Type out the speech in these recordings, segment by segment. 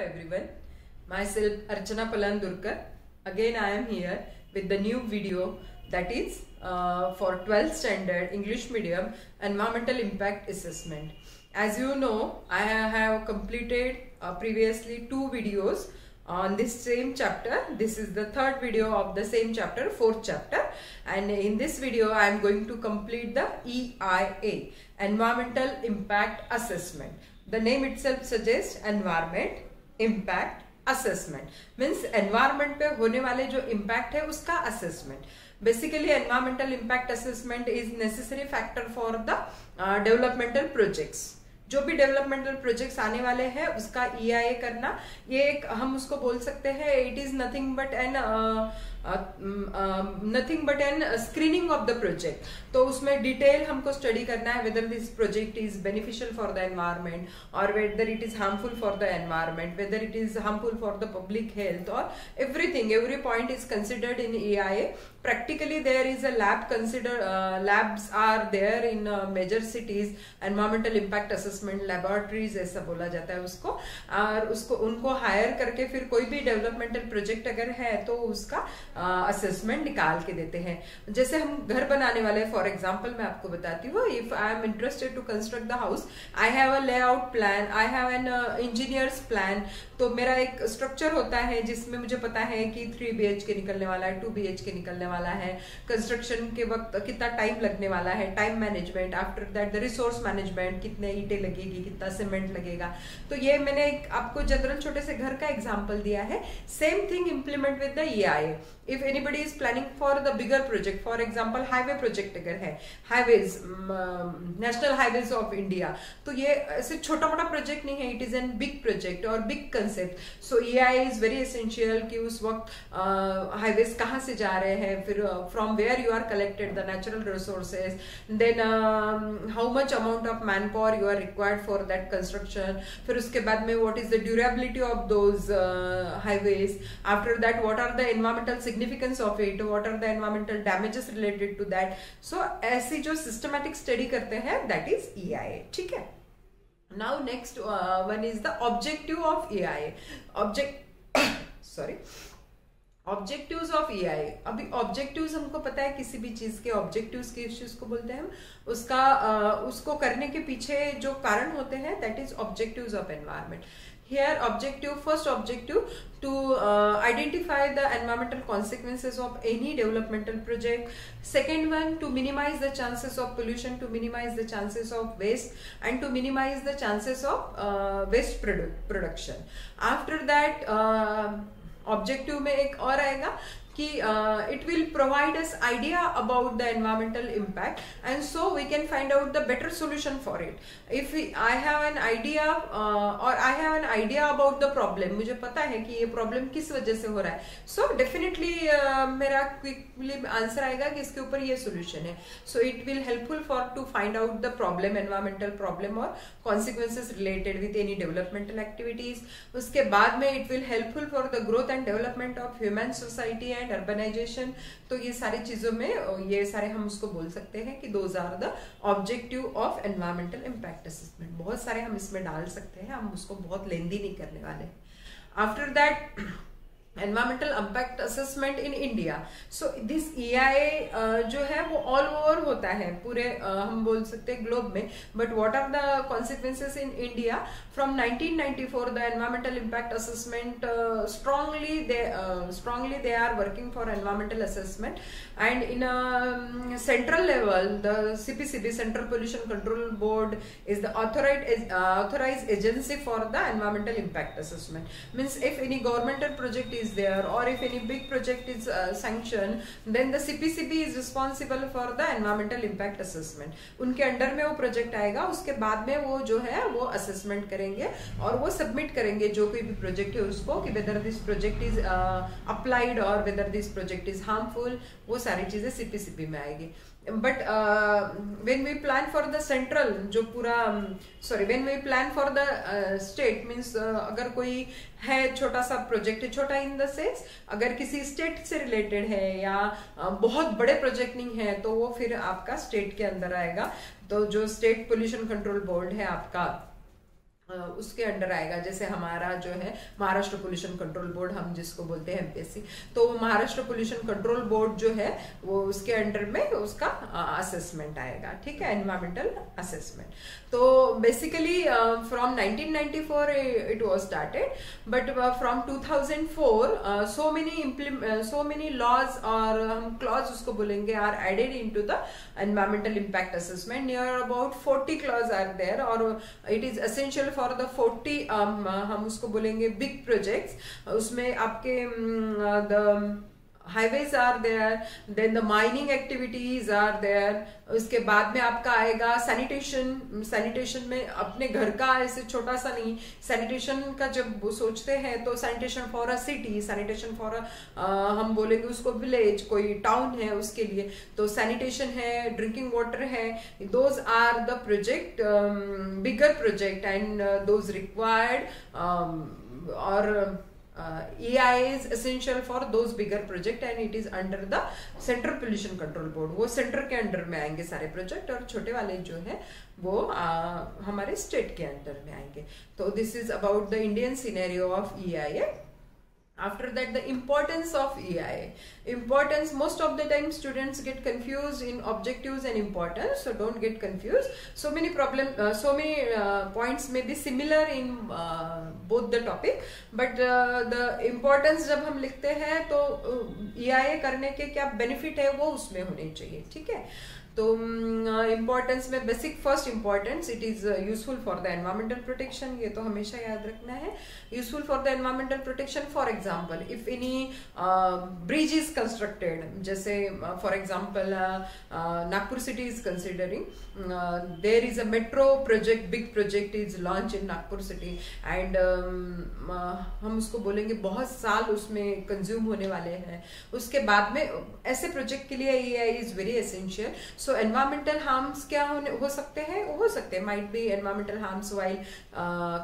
Everyone, myself Archana Palandurkar. Again I am here with the new video that is for 12th standard English medium environmental impact assessment. As you know, I have completed previously 2 videos on this same chapter. This is the third video of the same chapter, 4th chapter, and in this video I am going to complete the EIA, environmental impact assessment. The name itself suggests environment impact assessment, means environment पे होने वाले जो impact है उसका assessment. Basically environmental impact assessment is necessary factor for the developmental projects. जो भी developmental projects आने वाले हैं उसका EIA करना, ये एक हम उसको बोल सकते हैं it is nothing but an screening of the project. तो उसमें डिटेल हमको स्टडी करना है whether this project is beneficial for the environment और whether it is harmful for the environment, whether it is harmful for the public health, और everything, every point is considered in EIA. Practically there is a lab labs are there in major cities. Environmental impact assessment laboratories ऐसा बोला जाता है उसको, और उसको उनको higher करके फिर कोई भी डेवलपमेंटल प्रोजेक्ट अगर है तो उसका असेसमेंट निकाल के देते हैं. जैसे हम घर बनाने वाले, फॉर एग्जांपल मैं आपको बताती हूँ, if I am interested to construct the house, I have a layout plan, I have an engineer's plan. तो मेरा एक स्ट्रक्चर होता है जिसमें मुझे पता है कि 3 BHK निकलने वाला है, 2 BHK निकलने वाला है, कंस्ट्रक्शन के वक्त कितना टाइम लगने वाला है, time management, after that the resource management, कितने ईंटें लगेगी, कितना सीमेंट लगेगा. तो ये मैंने आपको जनरल छोटे से घर का एग्जांपल दिया है. Same thing implement with the EIA. If anybody is planning for the bigger project, for example highway project अगर है, highways, national highways of India, तो ये ऐसे छोटा मोटा प्रोजेक्ट नहीं है, it is an big project और big concept. So EIA is very essential कि उस वक्त हाईवेज कहाँ से जा रहे हैं, फिर from where you are collected the natural resources, then how much amount of man power you are required for that construction, फिर उसके बाद में what is the durability of those highways, after that what are the environmental significance of it, what are the environmental damages related to that. So ऐसी जो systematic study करते हैं that is EIA. ठीक है. Now next one is the objective of EIA. Objectives of EIA. अभी objectives हमको पता है, किसी भी चीज के ऑब्जेक्टिव्स किस चीज को बोलते हैं हम, उसका उसको करने के पीछे जो कारण होते हैं that is objectives of environment. Here first objective to identify the environmental consequences of any developmental project. Second one, to minimize the chances of pollution, to minimize the chances of waste, and to minimize the chances of waste production. After that objective में एक और आएगा कि it will provide us idea about the environmental impact, and so we can find out the better solution for it. If I have an idea or I have an idea about the problem, मुझे पता है कि ये problem किस वजह से हो रहा है, so definitely मेरा क्विकली आंसर आएगा कि इसके ऊपर ये सोल्यूशन है. so it will helpful for to find out the problem, environmental problem or consequences related with any developmental activities. उसके बाद में it will helpful for the growth and development of human society and urbanization. तो ये सारी चीजों में ये सारे हम उसको बोल सकते हैं कि those are the objective of environmental impact assessment. बहुत सारे हम इसमें डाल सकते हैं, हम उसको बहुत लेंदी नहीं करने वाले. After that environmental impact assessment in India. So this EIA जो है वो ऑल ओवर होता है, पूरे हम बोल सकते हैं ग्लोब में. But what are the consequences in India? From 1994 the environmental impact assessment strongly they are working for environmental assessment, and in a central level the CPCB, Central Pollution Control Board, is the authorized agency for the environmental impact assessment. Means if any governmental project is there or if any big project is sanctioned, then the CPCB is responsible for the environmental impact assessment. उनके under में वो project आएगा, उसके बाद में वो जो है वो असेसमेंट करेंगे और वो सबमिट करेंगे जो कोई भी प्रोजेक्ट है उसको, कि whether this project is applied और whether this project is harmful. वो सारी चीजें CPCB में आएगी. But when we plan for the central, जो पूरा when we plan for the state, means अगर कोई है छोटा सा प्रोजेक्ट है, छोटा इन द सेंस अगर किसी स्टेट से रिलेटेड है या बहुत बड़े प्रोजेक्ट नहीं है, तो वो फिर आपका स्टेट के अंदर आएगा. तो जो स्टेट पोल्यूशन कंट्रोल बोर्ड है आपका, उसके अंडर आएगा। जैसे हमारा जो है महाराष्ट्र पोल्यूशन कंट्रोल बोर्ड, हम जिसको बोलते हैं एमपीएससी, तो महाराष्ट्र पोल्यूशन कंट्रोल बोर्ड जो है वो उसके अंडर में उसका असेसमेंट आएगा, ठीक है, एनवायरमेंटल असेसमेंट। तो basically from 1994 it was started, but from 2004 so many laws और हम क्लॉज उसको बोलेंगे are added into the environmental impact assessment. Near about 40 clause are there और it is essential for the 40 हम उसको बोलेंगे बिग प्रोजेक्ट्स। उसमें आपके the highways are there, then the mining activities are there. उसके बाद में आपका आएगा सैनिटेशन। सैनिटेशन में अपने घर का ऐसे छोटा सा नहीं, सैनिटेशन का जब वो सोचते हैं तो sanitation for a city, sanitation for a हम बोलेंगे उसको विलेज, कोई टाउन है उसके लिए, तो सैनिटेशन है, ड्रिंकिंग वाटर है, those are the project, bigger project and those required और EIA is essential for those bigger project and it is under the Central Pollution Control Board। वो सेंटर के अंडर में आएंगे सारे प्रोजेक्ट और छोटे वाले जो है वो हमारे स्टेट के अंडर में आएंगे। तो this is about the Indian scenario of EIA। After that, the importance of EIA. Importance, most of the time students get confused in objectives and importance, so don't get confused. So many points may be similar in both the topic, but the importance जब हम लिखते हैं तो EIA करने के क्या benefit है वो उसमें होने चाहिए, ठीक है। तो इम्पोर्टेंस में basic first importance, it is useful for the environmental protection, ये तो हमेशा याद रखना है। Useful for the environmental protection, for example if any bridge is constructed, जैसे for example Nagpur city is considering, there is a metro project, big project is launch in Nagpur city and हम उसको बोलेंगे बहुत साल उसमें कंज्यूम होने वाले हैं। उसके बाद में ऐसे प्रोजेक्ट के लिए EIA is very essential. So environmental harms क्या हो सकते हैं, हो सकते हैं, might be environmental harms while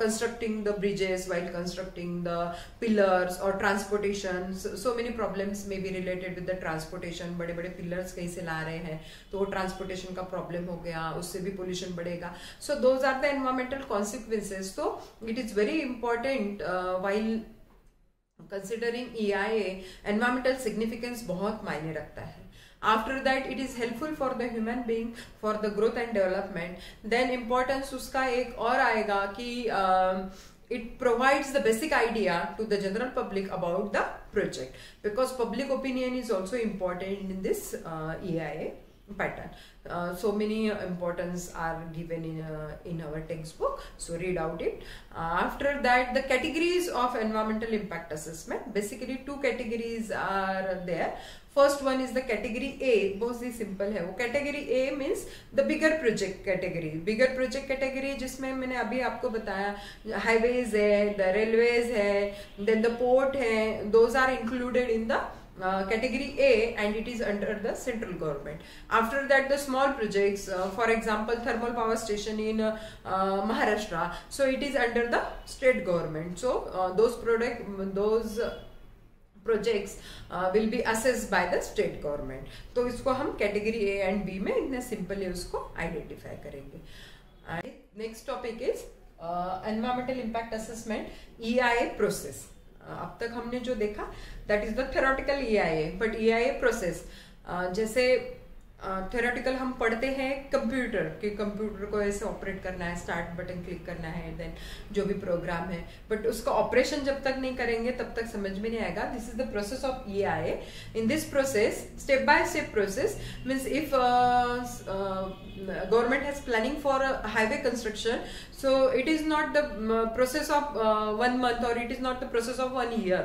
constructing the bridges, while constructing the pillars और transportation. So many problems may be related with the transportation. बड़े बड़े पिलर्स कहीं से ला रहे हैं तो वो ट्रांसपोर्टेशन का प्रॉब्लम हो गया, उससे भी पोल्यूशन बढ़ेगा। So those are the environmental consequences. तो it is very important while considering EIA, environmental significance बहुत मायने रखता है। After that, it is helpful for the human being for the growth and development. Then importance उसका एक और आएगा कि it provides the basic idea to the general public about the project, because public opinion is also important in this EIA pattern. So many importance are given in our textbook, so read out it. After that, the categories of environmental impact assessment, basically 2 categories are there. First one is the category A, बहुत ही simple है वो। category A means the bigger project category, bigger project category जिसमें मैंने अभी आपको बताया highways है, the railways है, then the port है, those are included in the category A and it is under the central government. After that, the small projects, for example thermal power station in Maharashtra, so it is under the state government. So those projects will be assessed by the state government. तो इसको हम category A and B में इतने simple है उसको identify करेंगे। Next topic is environmental impact assessment EIA process. अब तक हमने जो देखा that is the theoretical EIA, but EIA process जैसे थ्योरेटिकल हम पढ़ते हैं कंप्यूटर कि कंप्यूटर को ऐसे ऑपरेट करना है, स्टार्ट बटन क्लिक करना है, देन जो भी प्रोग्राम है, बट उसका ऑपरेशन जब तक नहीं करेंगे तब तक समझ में नहीं आएगा। This is the process of EIA। In this process, step by step process means if government has planning for a highway construction, so it is not the process of 1 month or it is not the process of 1 year.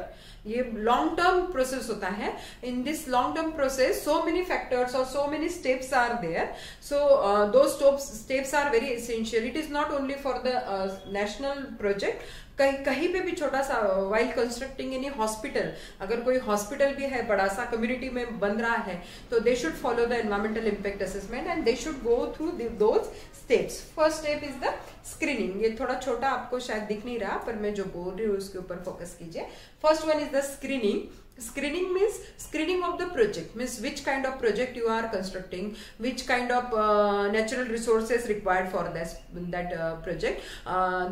ये long term process होता है। In this long term process so many factors और so many steps are there, so दो steps are very essential. It is not only for the national project, कहीं पे भी छोटा सा वाइल कंस्ट्रक्टिंग एनी हॉस्पिटल, अगर कोई हॉस्पिटल भी है बड़ा सा कम्युनिटी में बन रहा है, तो they should follow the environmental impact assessment and they should go through those steps. First step is the screening, ये थोड़ा छोटा आपको शायद दिख नहीं रहा, पर मैं जो बोल रही हूँ उसके ऊपर फोकस कीजिए। First one is the screening. Screening means screening of the project, means which kind of project you are constructing, which kind of natural resources required for that project,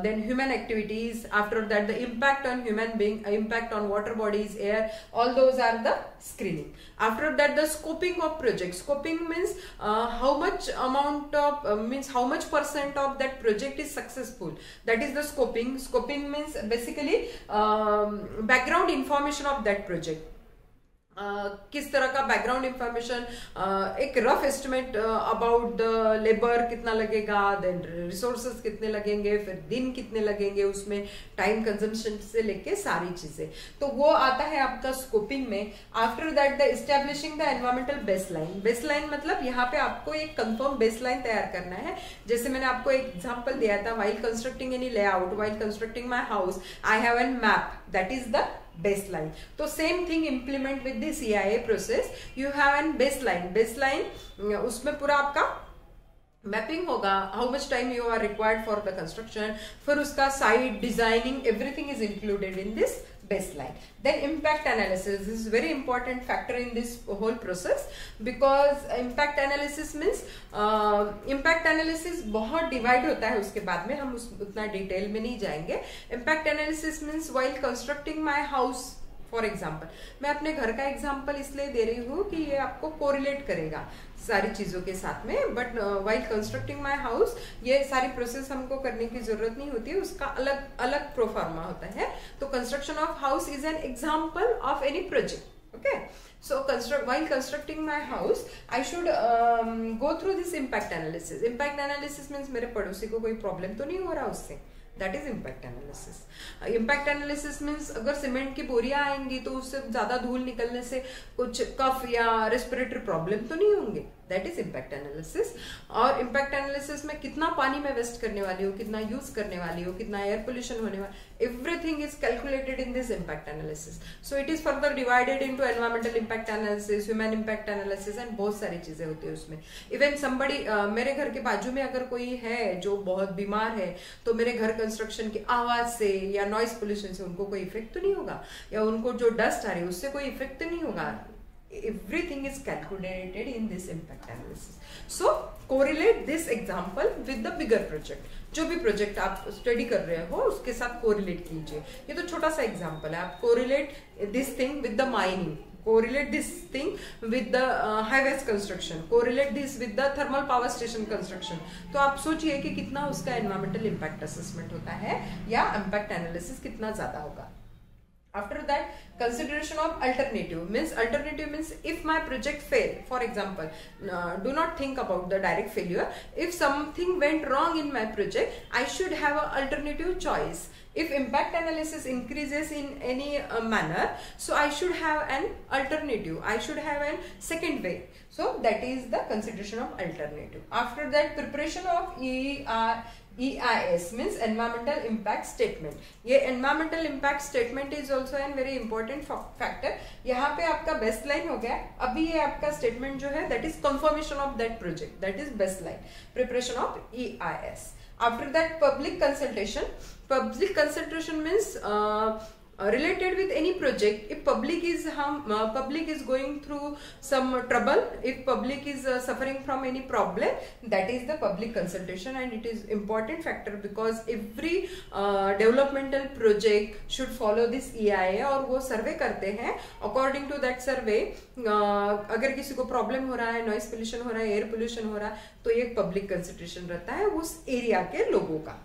then human activities, after that the impact on human being, impact on water bodies, air, all those are the screening. After that the scoping of project. Scoping means how much amount of means how much % of that project is successful, that is the scoping. Scoping means basically background information of that project. किस तरह का background information, एक rough estimate about the labour कितना लगेगा, then resources कितने लगेंगे, फिर दिन कितने लगेंगे, उसमें टाइम कंजम्पशन से लेके सारी चीजें, तो वो आता है आपका स्कोपिंग में. After that the establishing the environmental baseline. Baseline मतलब यहाँ पे आपको एक कंफर्म बेसलाइन तैयार करना है. जैसे मैंने आपको एक एग्जांपल दिया था, while constructing any layout, while constructing my house, I have N map, that is the baseline. तो same thing implement with the CIA process. You have an baseline. Baseline उसमें पूरा आपका मैपिंग होगा, how much time you are required for the construction, फिर उसका site designing, everything is included in this baseline. Then impact analysis. This is very important factor in this whole process, because impact analysis means impact analysis बहुत divide होता है, उसके बाद में हम उतना डिटेल में नहीं जाएंगे. impact analysis means while constructing my house, for example, मैं अपने घर का एग्जाम्पल इसलिए दे रही हूँ कि ये आपको कोरिलेट करेगा सारी चीजों के साथ में. But while constructing my house, ये सारी प्रोसेस हमको करने की जरूरत नहीं होती है, उसका अलग अलग प्रोफार्मा होता है. तो construction of house is an example of any project. Okay, so while constructing my house, I should go through this impact analysis. Impact analysis means मेरे पड़ोसी को कोई प्रॉब्लम तो नहीं हो रहा उससे, that is impact analysis. Impact analysis means अगर सीमेंट की बोरियां आएंगी तो उससे ज्यादा धूल निकलने से कुछ कफ या रेस्पिरेटरी प्रॉब्लम तो नहीं होंगे, दैट इज इम्पैक्ट एनालिसिस. और इम्पैक्ट एनालिसिस में कितना पानी में वेस्ट करने वाली हो, कितना यूज करने वाली हो, कितना एयर पोल्यूशन होने वाला, everything is calculated in this impact analysis. So it is further divided into environmental impact analysis, human impact analysis, and बहुत सारी चीजें होती है उसमें. Even somebody मेरे घर के बाजू में अगर कोई है जो बहुत बीमार है, तो मेरे घर कंस्ट्रक्शन की आवाज से या नॉइस पोल्यूशन से उनको कोई इफेक्ट तो नहीं होगा, या उनको जो डस्ट आ रही है उससे कोई इफेक्ट तो नहीं होगा. Everything is calculated in this impact analysis. So correlate this example with the bigger project. जो भी प्रोजेक्ट आप स्टडी कर रहे हो उसके साथ कोरिलेट कीजिए. ये तो छोटा सा एग्जांपल है. आप correlate this thing with the mining, correlate this thing with the highways construction, correlate this with the thermal power station construction. तो आप सोचिए कि कितना उसका environmental impact assessment होता है या impact analysis कितना ज्यादा होगा. After that, consideration of alternative means if my project fail, for example, do not think about the direct failure. If something went wrong in my project, I should have an alternative choice. If impact analysis increases in any manner, so I should have an alternative, I should have a second way. So that is the consideration of alternative. After that, preparation of EIS means environmental impact statement. ये environmental impact statement is also an very important factor. यहाँ पे आपका baseline हो गया. अभी ये आपका statement जो है that is confirmation of that project, that is baseline. Preparation of EIS. After that, public consultation. Public consultation means related with any project. If public is going through some trouble, if public is suffering from any problem, that is the public consultation, and it is important factor because every developmental project should follow this EIA. और वो सर्वे करते हैं. According to that survey, अगर किसी को problem हो रहा है, नॉइस पोल्यूशन हो रहा है, एयर पोल्यूशन हो रहा है, तो एक पब्लिक कंसल्टेशन रहता है उस एरिया के लोगों का.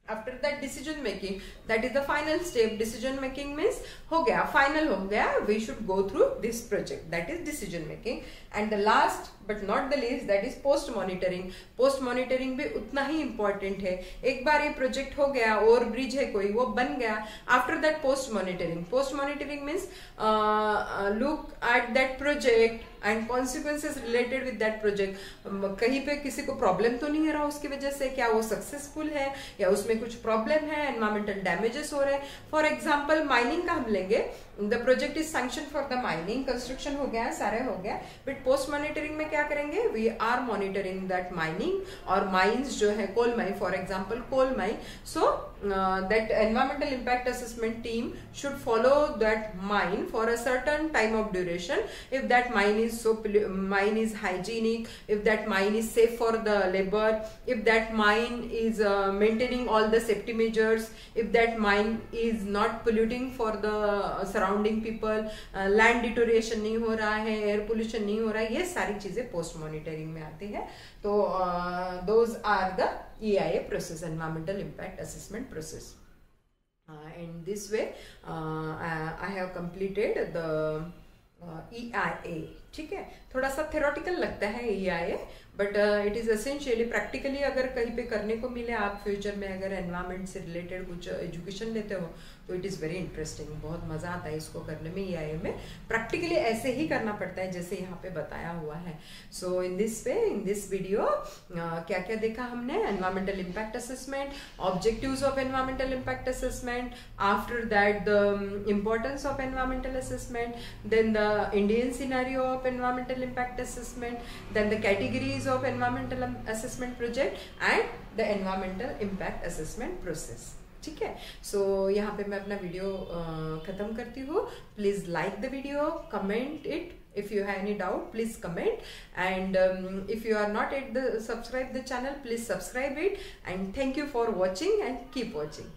After that, decision making, that is the final step. Decision making means हो गया, final हो गया, we should go through this project, that is decision making. And the last but not the least, that is post monitoring. Post monitoring भी उतना ही important है. एक बार ये project हो गया, और ब्रिज है कोई, वो बन गया. After that, post monitoring. Post monitoring means look at that project, and consequences related with that project. कहीं पे किसी को प्रॉब्लम तो नहीं आ रहा उसकी वजह से, क्या वो सक्सेसफुल है या उसमें कुछ प्रॉब्लम है, एनवायरमेंटल डैमेजेस हो रहे हैं। फॉर एग्जाम्पल माइनिंग का हम लेंगे, the project is sanction for the mining, construction हो गया, सारे हो गया, बट पोस्ट मॉनिटरिंग में क्या करेंगे, we are monitoring that mining और माइंस जो है coal mine, for example coal mine, so that environmental impact assessment team should follow that mine for a certain time of duration. If that mine is hygienic, if that mine is safe for the labor, if that mine is maintaining all the safety measures, if that mine is not polluting for the surrounding people, land deterioration नहीं हो रहा है, air pollution नहीं हो रहा है, ये सारी चीजें post monitoring में आती है। तो those are the EIA process, environmental impact assessment process. In this way I have completed the EIA। ठीक है, थोड़ा सा थेरोटिकल लगता है EIA, but it is essentially practically अगर कहीं पे करने को मिले, आप फ्यूचर में अगर एनवायरनमेंट से रिलेटेड कुछ एजुकेशन लेते हो तो इट इज़ वेरी इंटरेस्टिंग, बहुत मज़ा आता है इसको करने में। EIA में प्रैक्टिकली ऐसे ही करना पड़ता है जैसे यहाँ पे बताया हुआ है। सो इन दिस वीडियो क्या क्या देखा हमने, environmental impact assessment, objectives of environmental impact assessment, after that the importance of environmental assessment, then the Indian scenario of environmental impact assessment, then the categories of environmental assessment project and the environmental impact assessment process। ठीक है, सो यहाँ पे मैं अपना video खत्म करती हूँ। Please like the video, comment it, if you have any doubt please comment, and if you are not at the subscribe the channel, please subscribe it, and thank you for watching and keep watching।